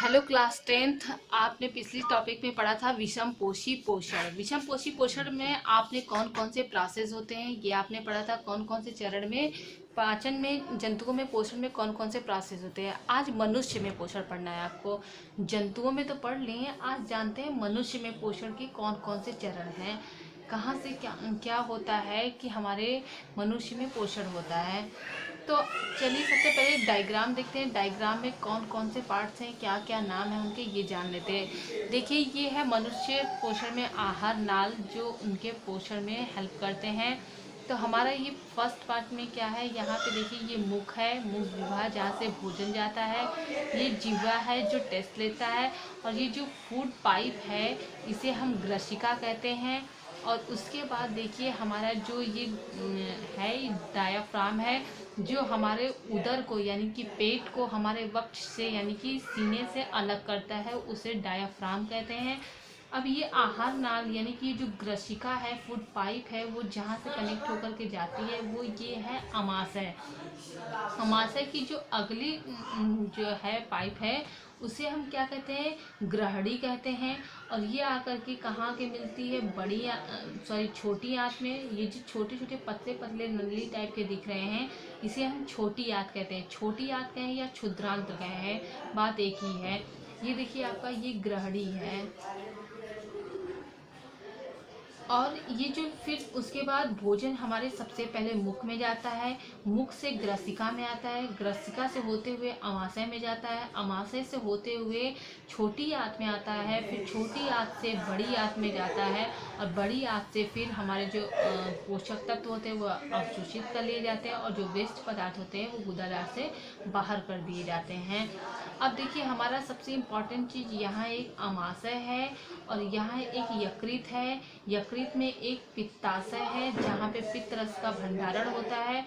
Hello class tenth. आपने पिछली topic में पढ़ा था विषम पोषी पोषण। विषम पोषी पोषण में आपने कौन कौन से प्रोसेस होते हैं ये आपने पढ़ा था। कौन कौन से चरण में पाचन में जंतुओं में पोषण में कौन कौन से प्रोसेस होते हैं। आज मनुष्य में पोषण पढ़ना है आपको। जंतुओं में तो पढ़ लिए, आज जानते हैं मनुष्य में पोषण के कौन कौन से चरण हैं, कहाँ से क्या क्या होता है कि हमारे मनुष्य में पोषण होता है। तो चलिए सबसे पहले डायग्राम देखते हैं। डायग्राम में कौन कौन से पार्ट्स हैं, क्या क्या नाम है उनके, ये जान लेते हैं। देखिए ये है मनुष्य पोषण में आहार नाल जो उनके पोषण में हेल्प करते हैं। तो हमारा ये फर्स्ट पार्ट में क्या है, यहाँ पे देखिए ये मुख है, मुख विभाग जहाँ से भोजन जाता है। ये जिह्वा है जो टेस्ट लेता है, और ये जो फूड पाइप है इसे हम ग्रसिका कहते हैं। और उसके बाद देखिए हमारा जो ये है डायाफ्राम है जो हमारे उदर को यानी कि पेट को हमारे वक्ष से यानी कि सीने से अलग करता है, उसे डायाफ्राम कहते हैं। अब ये आहार नाल यानी कि जो ग्रसिका है, फूड पाइप है, वो जहाँ से कनेक्ट होकर के जाती है वो ये है अमाशय। अमाशय की जो अगली जो है पाइप है उसे हम क्या कहते हैं, ग्रहणी कहते हैं। और ये आकर के कहाँ के मिलती है, बड़ी सॉरी छोटी आंत में। ये जो छोटे छोटे पतले पतले नली टाइप के दिख रहे हैं इसे हम छोटी आंत कहते हैं। छोटी आंत कहें या क्षुद्रांत कहें, बात एक ही है। ये देखिए आपका ये ग्रहणी है। और ये जो फिर उसके बाद भोजन हमारे सबसे पहले मुख में जाता है, मुख से ग्रसिका में आता है, ग्रसिका से होते हुए अमाशय में जाता है, अमाशय से होते हुए छोटी आंत में आता है, फिर छोटी आंत से बड़ी आंत में जाता है, और बड़ी आंत से फिर हमारे जो पोषक तत्व होते हैं वो अवशोषित कर लिए जाते हैं, और जो वेस्ट पदार्थ होते हैं वो गुदादार से बाहर कर दिए जाते हैं। अब देखिए हमारा सबसे इम्पॉर्टेंट चीज़ यहाँ एक अमाशय है और यहाँ एक यकृत है। यकृत में एक पित्ताशय है जहाँ पे पित्त रस का भंडारण होता है,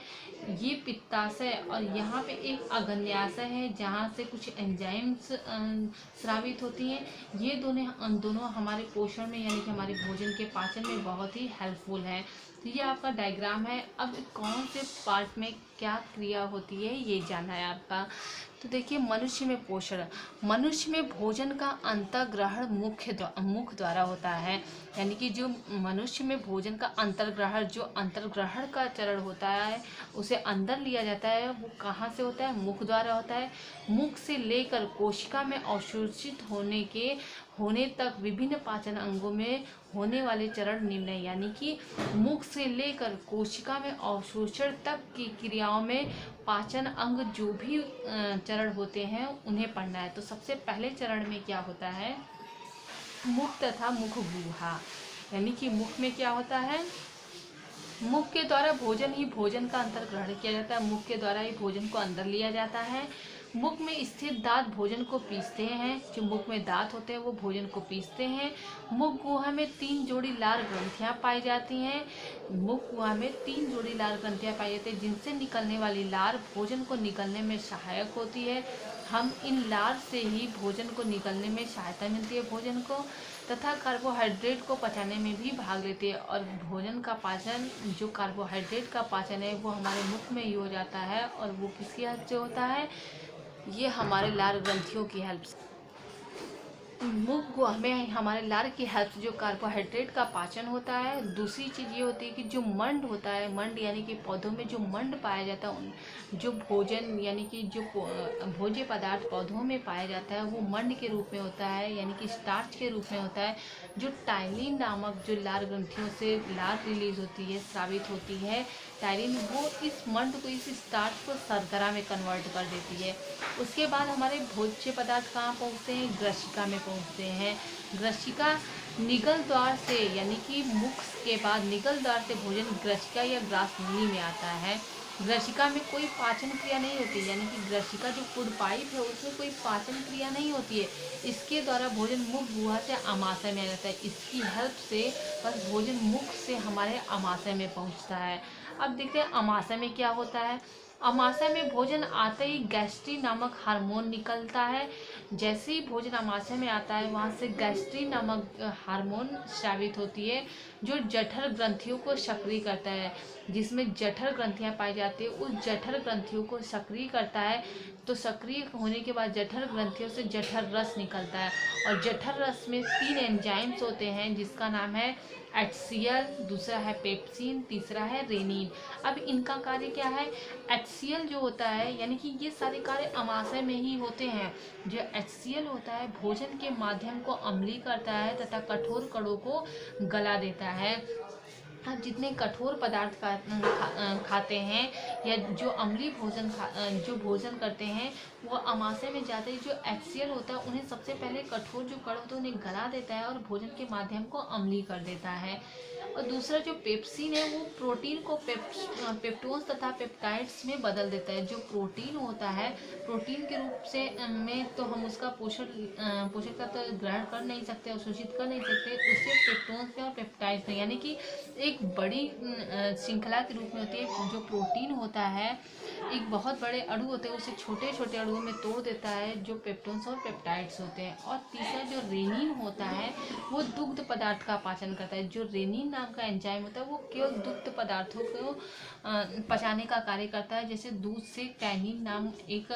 ये पित्ताशय। और यहाँ पे एक अग्न्याशय है जहाँ से कुछ एंजाइम्स स्रावित होती हैं। ये दोनों हमारे पोषण में यानी कि हमारे भोजन के पाचन में बहुत ही हेल्पफुल है। तो ये आपका डायग्राम है। अब कौन से पार्ट में क्या क्रिया होती है ये जानना है आपका। तो देखिए मनुष्य में पोषण, मनुष्य में भोजन का अंतर्ग्रहण मुख द्वारा होता है। यानी कि जो मनुष्य में भोजन का अंतर्ग्रहण, जो अंतर्ग्रहण का चरण होता है उसे अंदर लिया जाता है, वो कहाँ से होता है, मुख द्वारा होता है। मुख से लेकर कोशिका में अवशोषित होने तक विभिन्न पाचन अंगों में होने वाले चरण निम्न है। यानी कि मुख से लेकर कोशिका में अवशोषण तक की क्रियाओं में पाचन अंग जो भी चरण होते हैं उन्हें पढ़ना है। तो सबसे पहले चरण में क्या होता है, मुख तथा मुख गुहा। यानी कि मुख में क्या होता है, मुख के द्वारा भोजन ही भोजन का अंतर ग्रहण किया जाता है, मुख के द्वारा ही भोजन को अंदर लिया जाता है। मुख में स्थित दांत भोजन को पीसते हैं, जो मुख में दांत होते हैं वो भोजन को पीसते हैं। मुख गुहा में 3 जोड़ी लार ग्रंथियां पाई जाती हैं। मुख गुहा में 3 जोड़ी लार ग्रंथियां पाई जाती हैं जिनसे निकलने वाली लार भोजन को निकलने में सहायक होती है। हम इन लार से ही भोजन को निकलने में सहायता मिलती है भोजन को, तथा कार्बोहाइड्रेट को पचाने में भी भाग लेती है। और भोजन का पाचन, जो कार्बोहाइड्रेट का पाचन है वो हमारे मुख में ही हो जाता है, और वो किसकी हेल्प से होता है, ये हमारे लार ग्रंथियों की हेल्प से। मुख गुहा में हमारे लार की हेल्प से जो कार्बोहाइड्रेट का पाचन होता है। दूसरी चीज़ ये होती है कि जो मंड होता है, मंड यानी कि पौधों में जो मंड पाया जाता है, जो भोजन यानी कि जो भोज्य पदार्थ पौधों में पाया जाता है वो मंड के रूप में होता है, यानी कि स्टार्च के रूप में होता है। जो टाइलिन नामक जो लार ग्रंथियों से लार रिलीज होती है, स्रावित होती है टायरिन, वो इस मंड को, इस स्टार्च को शर्करा में कन्वर्ट कर देती है। उसके बाद हमारे भोज्य पदार्थ कहाँ पहुँचते हैं, ग्रसिका में पहुँचते हैं। ग्रसिका निगल द्वार से यानी कि मुख के बाद निगल द्वार से भोजन ग्रसिका या ग्रासनली में आता है। ग्रसिका में कोई पाचन क्रिया नहीं होती, यानी कि ग्रसिका जो फूड पाइप है उसमें कोई पाचन क्रिया नहीं होती है। इसके द्वारा भोजन मुख गुहा से अमाशय में आ जाता है। इसकी हेल्प से बस भोजन मुख से हमारे अमाशय में पहुंचता है। अब देखते हैं अमाशय में क्या होता है। अमाशय में भोजन आते ही गैस्ट्री नामक हार्मोन निकलता है। जैसे ही भोजन अमाशय में आता है वहाँ से गैस्ट्री नामक हार्मोन स्रावित होती है, जो जठर ग्रंथियों को सक्रिय करता है। जिसमें जठर ग्रंथियाँ पाई जाती है, उस जठर ग्रंथियों को सक्रिय करता है। तो सक्रिय होने के बाद जठर ग्रंथियों से जठर रस निकलता है, और जठर रस में 3 एंजाइम्स होते हैं, जिसका नाम है HCl, दूसरा है पेप्सिन, तीसरा है रेनिन। अब इनका कार्य क्या है? HCl जो होता है, यानी कि ये सारे कार्य अमाशय में ही होते हैं। जो HCl होता है भोजन के माध्यम को अम्लीय करता है तथा कठोर कणों को गला देता है। आप जितने कठोर पदार्थ खाते हैं या जो अम्लीय जो भोजन करते हैं, वो अमाशय में जाते ही जो HCl होता है उन्हें सबसे पहले कठोर जो कण होते हैं उन्हें गला देता है और भोजन के माध्यम को अम्लीय कर देता है। और दूसरा जो पेप्सिन है वो प्रोटीन को पेप्टोन्स तथा पेप्टाइड्स में बदल देता है। जो प्रोटीन होता है, प्रोटीन के रूप से में तो हम उसका पोषक तत्व ग्रहण कर नहीं सकते, अवशोषित कर नहीं सकते, उससे पेप्टोन्स में और पेप्टाइड्स में, यानी कि एक बड़ी श्रृंखला के रूप में होती है। जो प्रोटीन होता है एक बहुत बड़े अणु होते हैं, उसे छोटे छोटे अणुओं में तोड़ देता है, जो पेप्टोन्स और पेप्टाइड्स होते हैं। और तीसरा जो रेनिन होता है वो दुग्ध पदार्थ का पाचन करता है। जो रेनिन नाम का एंजाइम होता है वो केवल दुग्ध पदार्थों को पचाने का कार्य करता है। जैसे दूध से कैनिन नाम एक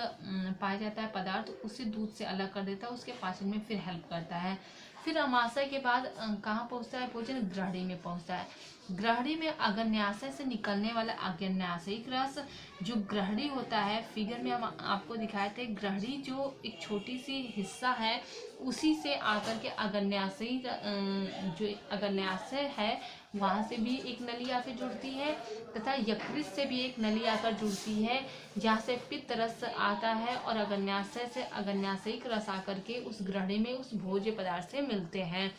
पाया जाता है पदार्थ, उसे दूध से अलग कर देता है, उसके पाचन में फिर हेल्प करता है। फिर अमाशय के बाद कहाँ पहुँचता है भोजन? ग्रहणी में पहुँचता है। ग्रहणी में अग्न्याशय से निकलने वाला अग्न्याशयिक रस, जो ग्रहणी होता है, फिगर में हम आपको दिखाए थे, ग्रहणी जो एक छोटी सी हिस्सा है उसी से आकर के अग्न्याशयी जो अग्न्याशय है वहाँ से भी एक नली आकर जुड़ती है, तथा यकृत से भी एक नली आकर जुड़ती है, जहाँ से पित्त रस आता है, और अग्न्याशय से अग्न्याशयिक रस आकर के उस ग्रहणी में उस भोज्य पदार्थ से मिलते हैं।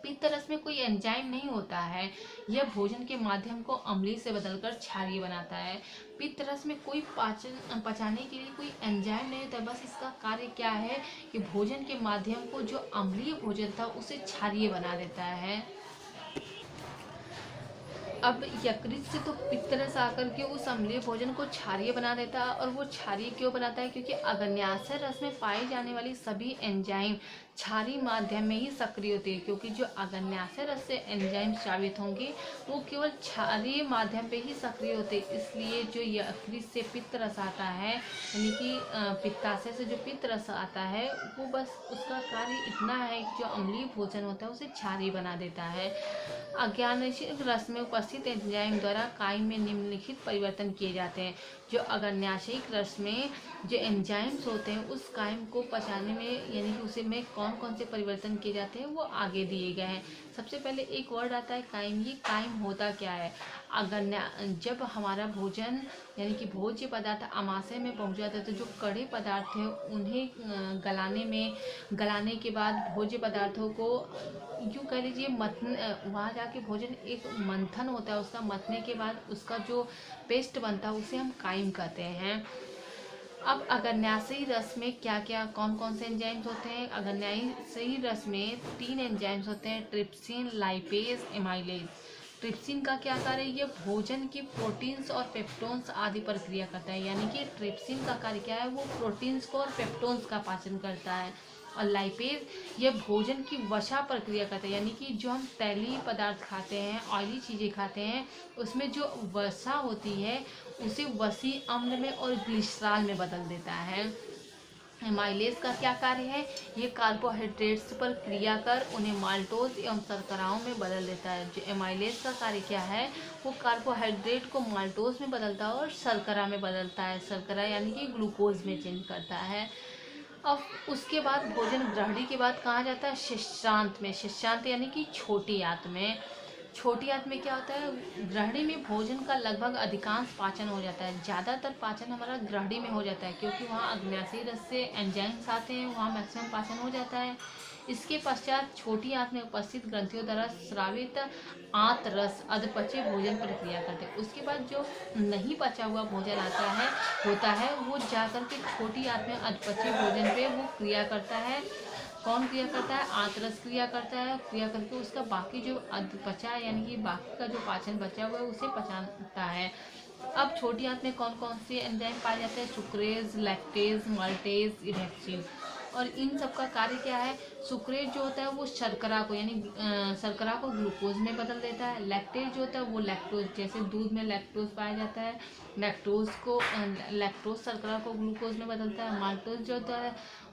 पित्त रस में कोई एंजाइम नहीं होता है, यह भोजन के माध्यम को अम्लीय से बदलकर क्षारीय बनाता है। पित्त रस में कोई पचाने के लिए कोई एंजाइम नहीं होता, बस इसका कार्य क्या है कि भोजन के माध्यम को जो अम्लीय भोजन था उसे क्षारीय बना देता है। अब यकृत से तो पित्त रस आकर के उस अम्लीय भोजन को क्षारीय बना देता है, और वो क्षारीय क्यों बनाता है? क्योंकि अग्न्याशय रस में पाई जाने वाली सभी एंजाइम क्षारीय माध्यम में ही सक्रिय होती है। क्योंकि जो अग्न्याशय रस से एंजाइम स्रावित होंगे वो केवल क्षारीय माध्यम पे ही सक्रिय होते हैं। इसलिए जो यकृत से पित्त रस आता है, यानी कि पित्ताशय से जो पित्त रस आता है, वो बस उसका कार्य इतना है कि जो अम्लीय भोजन होता है उसे क्षारीय बना देता है। अग्न्याशयिक रस में उपस्थित एंजाइम द्वारा कायम में निम्नलिखित परिवर्तन किए जाते हैं। जो अग्न्याशयिक रस में जो एंजाइम्स होते हैं उस कायम को पचाने में, यानी कि उसे में कौन कौन से परिवर्तन किए जाते हैं वो आगे दिए गए हैं। सबसे पहले एक वर्ड आता है कायम। ये कायम होता क्या है? जब हमारा भोजन यानी कि भोज्य पदार्थ अमाशय में पहुंच जाता है तो जो कड़े पदार्थ हैं उन्हें गलाने के बाद भोज्य पदार्थों को यूँ कह लीजिए वहाँ जाके भोजन एक मंथन होता है, उसका मथने के बाद उसका जो पेस्ट बनता है उसे हम कायम कहते हैं। अब अग्न्याशयी रस में क्या क्या कौन कौन से एंजाइम्स होते हैं? अग्न्याशयी रस में 3 एंजाइम्स होते हैं, ट्रिप्सिन, लाइपेज, एमाइलेज। ट्रिप्सिन का क्या कार्य है? ये भोजन की प्रोटीन्स और पेप्टोन्स आदि पर क्रिया करता है। यानी कि ट्रिप्सिन का कार्य क्या है? वो प्रोटीन्स को और पेप्टोन्स का पाचन करता है। और लाइपेज यह भोजन की वसा प्रक्रिया करता है, यानी कि जो हम तैलीय पदार्थ खाते हैं, ऑयली चीज़ें खाते हैं, उसमें जो वसा होती है उसे वसी अम्ल में और ग्लिसरॉल में बदल देता है। एमाइलेज का क्या कार्य है? ये कार्बोहाइड्रेट्स पर क्रिया कर उन्हें माल्टोज एवं शर्कराओं में बदल देता है। जो एमाइलेज का कार्य क्या है? वो कार्बोहाइड्रेट को माल्टोज में बदलता है और शर्करा में बदलता है। शर्करा यानी कि ग्लूकोज में चेंज करता है। अब उसके बाद भोजन ग्रहणी के बाद कहाँ जाता है? शिश्रांत में। शिश्रांत यानी कि छोटी आंत में। छोटी आंत में क्या होता है? ग्रहणी में भोजन का लगभग अधिकांश पाचन हो जाता है। ज़्यादातर पाचन हमारा ग्रहणी में हो जाता है, क्योंकि वहाँ अग्न्याशयी रस से एंजाइम्स आते हैं, वहाँ मैक्सिमम पाचन हो जाता है। इसके पश्चात छोटी आंत में उपस्थित ग्रंथियों द्वारा स्रावित आंत रस अधपचे भोजन पर क्रिया करते हैं। उसके बाद जो नहीं पचा हुआ भोजन होता है वो जाकर के छोटी आंत में अधपचे भोजन पे वो क्रिया करता है। कौन क्रिया करता है? आंतरस क्रिया करता है। क्रिया करके उसका बाकी जो अधपचा यानी कि बाकी का जो पाचन बचा हुआ है उसे पचाता है। अब छोटी आंत में कौन कौन से एंजाइम पाए जाते हैं? Sucrase, lactase, maltase, erepsin. और इन सब का कार्य क्या है? सुक्रेज जो होता है वो शर्करा को यानी शर्करा को ग्लूकोज में बदल देता है। लैक्टेज जो होता है वो लैक्टोज, जैसे दूध में लैक्टोज पाया जाता है, लैक्टोज शर्करा को ग्लूकोज में बदलता है। माल्टोज जो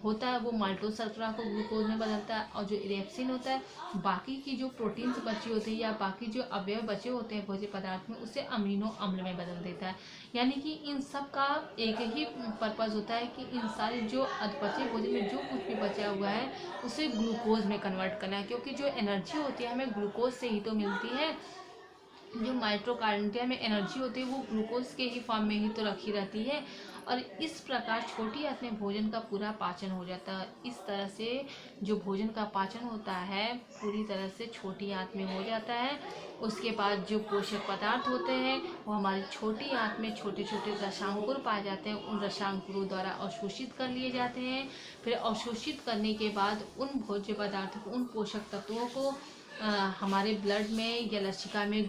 होता है वो माल्टोज शर्करा को ग्लूकोज में बदलता है। और जो इरेप्सिन होता है बाकी की जो प्रोटीन्स बची होती है या बाकी जो अवयव बचे होते हैं भोज्य पदार्थ में उसे अमीनो अम्ल में बदल देता है। यानी कि इन सब का एक ही पर्पज़ होता है कि इन सारे जो बचे भोजन में जो कुछ भी बचा हुआ है उसे ग्लूकोज में कन्वर्ट करना है, क्योंकि जो एनर्जी होती है हमें ग्लूकोज से ही तो मिलती है। जो माइटोकॉन्ड्रिया में एनर्जी होती है वो ग्लूकोज के ही फॉर्म में ही तो रखी रहती है। और इस प्रकार छोटी आंत में भोजन का पूरा पाचन हो जाता है। इस तरह से जो भोजन का पाचन होता है पूरी तरह से छोटी आंत में हो जाता है। उसके बाद जो पोषक पदार्थ होते हैं वो हमारी छोटी आंत में छोटे छोटे रसांकुर पाए जाते हैं। उन रसांकुरों द्वारा अवशोषित कर लिए जाते हैं। फिर अवशोषित करने के बाद उन भोज्य पदार्थों को, उन पोषक तत्वों को हमारे ब्लड में या लसिका में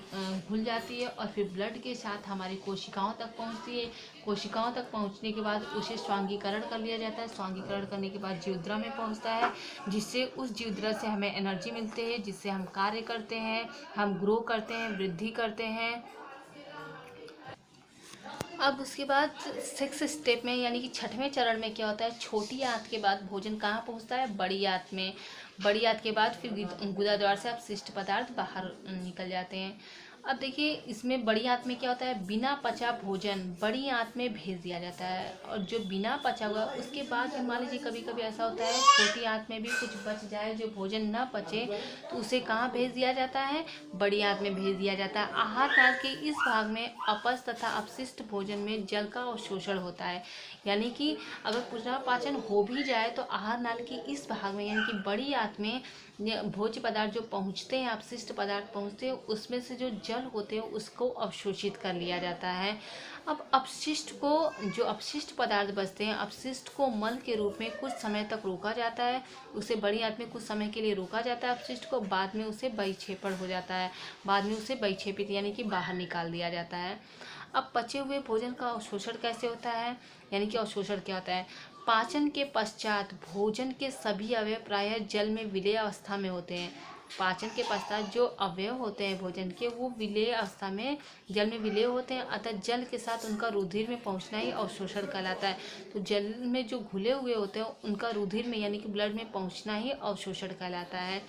घुल जाती है और फिर ब्लड के साथ हमारी कोशिकाओं तक पहुंचती है। कोशिकाओं तक पहुंचने के बाद उसे स्वांगीकरण कर लिया जाता है। स्वांगीकरण करने के बाद जीवद्रा में पहुंचता है, जिससे उस जीवद्रा से हमें एनर्जी मिलती है, जिससे हम कार्य करते हैं, हम ग्रो करते हैं, वृद्धि करते हैं। अब उसके बाद 6 स्टेप में यानी कि 6वें चरण में क्या होता है? छोटी आंत के बाद भोजन कहाँ पहुँचता है? बड़ी आंत में। बड़ी आंत के बाद फिर गुदा द्वार से अपशिष्ट पदार्थ बाहर निकल जाते हैं। अब देखिए इसमें बड़ी आंत में क्या होता है? बिना पचा भोजन बड़ी आंत में भेज दिया जाता है। और जो बिना पचा हुआ उसके बाद मान लीजिए कभी कभी ऐसा होता है छोटी आंत में भी कुछ बच जाए, जो भोजन न पचे, तो उसे कहाँ भेज दिया जाता है? बड़ी आंत में भेज दिया जाता है। आहार नाल के इस भाग में अपच तथा अपशिष्ट भोजन में जल का अवशोषण होता है। यानी कि अगर पूरा पाचन हो भी जाए तो आहार नाल के इस भाग में यानी कि बड़ी आंत में भोज्य पदार्थ जो पहुँचते हैं, अपशिष्ट पदार्थ पहुँचते हैं, उसमें से जो जल होते हैं उसको अवशोषित कर लिया जाता है। अब जो अपशिष्ट पदार्थ बचते हैं, अपशिष्ट को मल के रूप में कुछ समय तक रोका जाता है। उसे बड़ी आंत में कुछ समय के लिए रोका जाता है अपशिष्ट को, बाद में उसे बहिक्षेपण हो जाता है। बाद में उसे बहिक्षेपित यानी कि बाहर निकाल दिया जाता है। अब पचे हुए भोजन का अवशोषण कैसे होता है? यानी कि अवशोषण क्या होता है? पाचन के पश्चात भोजन के सभी अवयव प्रायः जल में विलेय अवस्था में होते हैं। पाचन के पश्चात जो अवयव होते हैं भोजन के वो विलेय अवस्था में जल में विलेय होते हैं, अतः जल के साथ उनका रुधिर में पहुंचना ही अवशोषण कहलाता है। तो जल में जो घुले हुए होते हैं उनका रुधिर में यानी कि ब्लड में पहुंचना ही अवशोषण कहलाता है।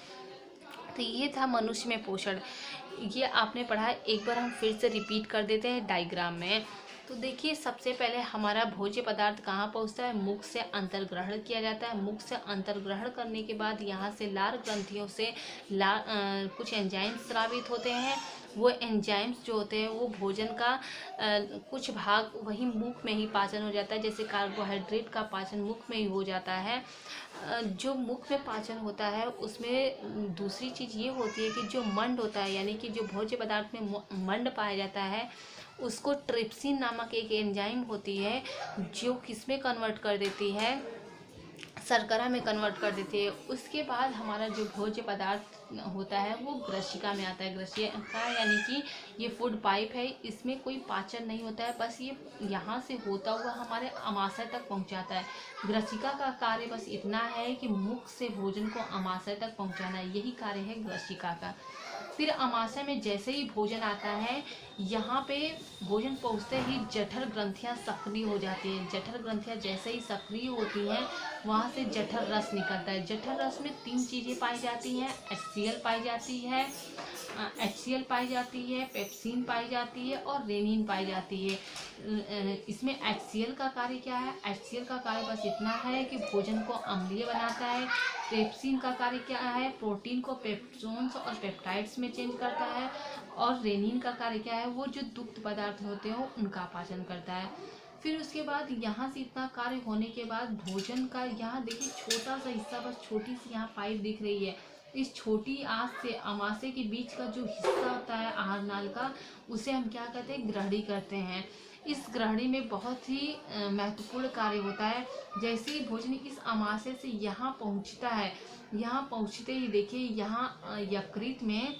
तो ये था मनुष्य में पोषण, ये आपने पढ़ा है। एक बार हम फिर से रिपीट कर देते हैं डायग्राम में। तो देखिए सबसे पहले हमारा भोज्य पदार्थ कहाँ पहुँचता है? मुख से अंतर्ग्रहण किया जाता है। मुख से अंतर्ग्रहण करने के बाद यहाँ से लार ग्रंथियों से कुछ एंजाइम्स स्रावित होते हैं। वो एंजाइम्स जो होते हैं वो भोजन का कुछ भाग वही मुख में ही पाचन हो जाता है। जैसे कार्बोहाइड्रेट का पाचन मुख में ही हो जाता है। जो मुख में पाचन होता है उसमें दूसरी चीज़ ये होती है कि जो मंड होता है यानी कि जो भोज्य पदार्थ में मंड पाया जाता है उसको ट्रिप्सिन नामक एक एंजाइम होती है जो किसमें कन्वर्ट कर देती है? शर्करा में कन्वर्ट कर देती है। उसके बाद हमारा जो भोज्य पदार्थ होता है वो ग्रसिका में आता है। ग्रसिका यानी कि ये फूड पाइप है, इसमें कोई पाचन नहीं होता है, बस ये यहाँ से होता हुआ हमारे अमाशय तक पहुँचाता है। ग्रसिका का कार्य बस इतना है कि मुख से भोजन को अमाशय तक पहुँचाना, यही कार्य है ग्रसिका का। फिर अमाशय में जैसे ही भोजन आता है यहाँ पे भोजन पहुँचते ही जठर ग्रंथियाँ सक्रिय हो जाती हैं। जठर ग्रंथियाँ जैसे ही सक्रिय होती हैं वहाँ से जठर रस निकलता है। जठर रस में 3 चीज़ें पाई जाती हैं। HCl पाई जाती है, पेप्सिन पाई जाती है और रेनिन पाई जाती है। इसमें HCl का कार्य क्या है? HCl का कार्य बस इतना है कि भोजन को अम्लीय बनाता है। पेप्सिन का कार्य क्या है? प्रोटीन को पेप्टोन्स और पेप्टाइड्स में चेंज करता है। और रेनिन का कार्य क्या है? वो जो दुग्ध पदार्थ होते हैं उनका पाचन करता है। फिर उसके बाद यहाँ से इतना कार्य होने के बाद भोजन का यहाँ देखिए छोटा सा हिस्सा, बस छोटी सी यहाँ पाइप दिख रही है। इस छोटी आंत से अमाशय के बीच का जो हिस्सा होता है आहार नाल का, उसे हम क्या कहते हैं? ग्रहणी करते हैं। इस ग्रहणी में बहुत ही महत्वपूर्ण कार्य होता है। जैसे ही भोजन इस अमाशय से यहाँ पहुँचता है, यहाँ पहुँचते ही देखिए यहाँ यकृत में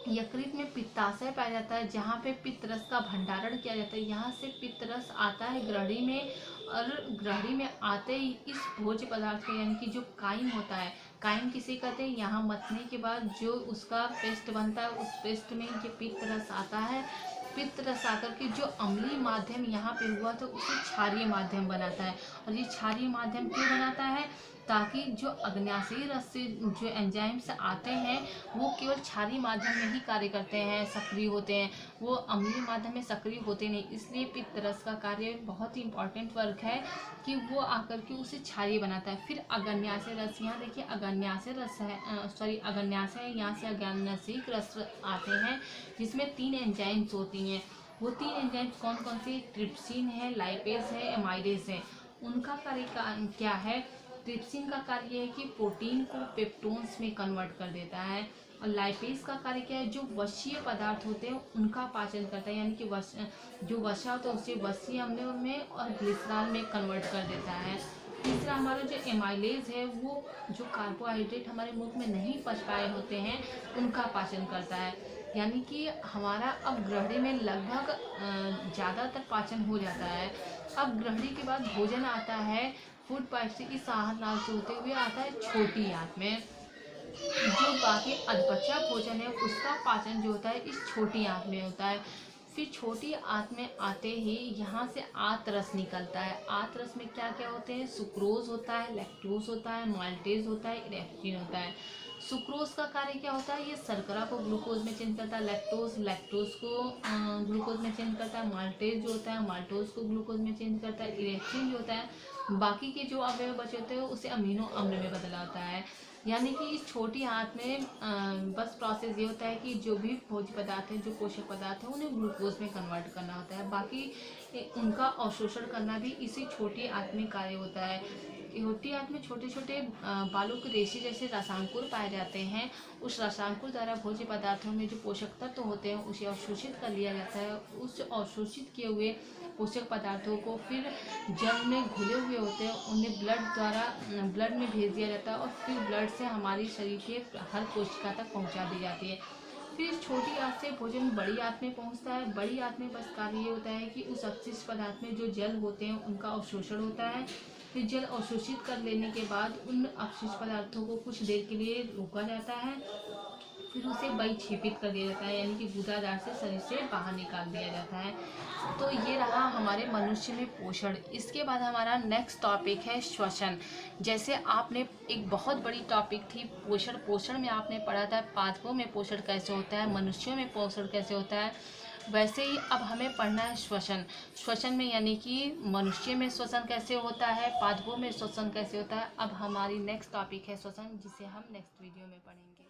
यकृत में पित्ताशय पाया जाता है, जहाँ पे पित्त रस का भंडारण किया जाता है। यहाँ से पित्त रस आता है ग्रहणी में, और ग्रहणी में आते ही इस भोज्य पदार्थ का यानी कि जो काइम होता है, काइम किसे कहते हैं, यहाँ मथने के बाद जो उसका पेस्ट बनता है, उस पेस्ट में ये पित्त रस आता है। पित्त रस आकर के जो अम्लीय माध्यम यहाँ पे हुआ तो उसे क्षारीय माध्यम बनाता है। और ये क्षारीय माध्यम क्यों बनाता है, ताकि जो अग्न्याशयी रस से जो एंजाइम्स आते हैं वो केवल क्षारीय माध्यम में ही कार्य करते हैं, सक्रिय होते हैं, वो अम्लीय माध्यम में सक्रिय होते नहीं। इसलिए पित्त रस का कार्य बहुत ही इंपॉर्टेंट वर्क है कि वो आकर के उसे क्षारीय बनाता है। फिर अग्न्याशय रस, यहाँ देखिए अग्न्याशय रस है, अग्न्याशय है, यहाँ से अग्न्याशयी रस आते हैं, जिसमें 3 एंजाइम्स होती हैं। वो 3 एंजाइम्स कौन कौन से, ट्रिप्सिन है, लाइपेज है, एमाइलेज है। उनका कार्य क्या है, ट्रिप्सिन का कार्य है कि प्रोटीन को पेप्टोन्स में कन्वर्ट कर देता है, और लाइपेज का कार्य क्या है, जो वसीय पदार्थ होते हैं उनका पाचन करता है, यानी कि जो वसा होता है उसे वसीय अम्लों में और ग्लिसरॉल में कन्वर्ट कर देता है। तीसरा हमारा जो एमाइलेज है, वो जो कार्बोहाइड्रेट हमारे मुख में नहीं पच पाए होते हैं उनका पाचन करता है। यानी कि हमारा अब ग्रहणी में लगभग ज़्यादातर पाचन हो जाता है। अब ग्रहणी के बाद भोजन आता है फूड पाइप से, इस आहार नाल से होते हुए आता है छोटी आंत में। जो बाकी अधपचा भोजन है उसका पाचन जो होता है इस छोटी आंत में होता है। फिर छोटी आंत में आते ही यहाँ से आंत रस निकलता है। आंत रस में क्या क्या होते हैं, सुक्रोज होता है, लैक्टोज होता है, माल्टेज होता है, इलेक्ट्रिन होता है। सुक्रोज का कार्य क्या होता है, ये शर्करा को ग्लूकोज में चेंज करता है। लैक्टोज को ग्लूकोज में चेंज करता है। माल्टेज जो होता है माल्टोज को ग्लूकोज में चेंज करता है। इलेक्ट्रिन जो होता है बाकी के जो अवयव बचे होते हैं उसे अमीनो अम्ल में बदला होता है। यानी कि इस छोटी आंत में बस प्रोसेस ये होता है कि जो भी भोज्य पदार्थ हैं, जो पोषक पदार्थ हैं, उन्हें ग्लूकोज में कन्वर्ट करना होता है। बाकी उनका अवशोषण करना भी इसी छोटी आंत में कार्य होता है। छोटी आंत में छोटे छोटे बालों के रेशे जैसे रसांकुर पाए जाते हैं। उस रसांकुर द्वारा भोज्य पदार्थों में जो पोषक तत्व होते हैं उसे अवशोषित कर लिया जाता है। उस अवशोषित किए हुए पोषक पदार्थों को फिर जल में घुले हुए होते हैं, उन्हें ब्लड में भेज दिया जाता है, और फिर ब्लड से हमारी शरीर के हर कोशिका तक पहुंचा दी जाती है। फिर छोटी आंत से भोजन बड़ी आंत में पहुंचता है। बड़ी आंत में बस कार्य ये होता है कि उस अपशिष्ट पदार्थ में जो जल होते हैं उनका अवशोषण होता है। फिर जल अवशोषित कर लेने के बाद उन अपशिष्ट पदार्थों को कुछ देर के लिए रोका जाता है, फिर उसे बहिक्षेपित कर दिया जाता है, यानी कि गुदादार से शरीर से बाहर निकाल दिया जाता है। तो ये रहा हमारे मनुष्य में पोषण। इसके बाद हमारा नेक्स्ट टॉपिक है श्वसन। जैसे आपने एक बहुत बड़ी टॉपिक थी पोषण, पोषण में आपने पढ़ा था पादपों में पोषण कैसे होता है, मनुष्यों में पोषण कैसे होता है, वैसे ही अब हमें पढ़ना है श्वसन। श्वसन में यानी कि मनुष्य में श्वसन कैसे होता है, पादपों में श्वसन कैसे होता है। अब हमारी नेक्स्ट टॉपिक है श्वसन, जिसे हम नेक्स्ट वीडियो में पढ़ेंगे।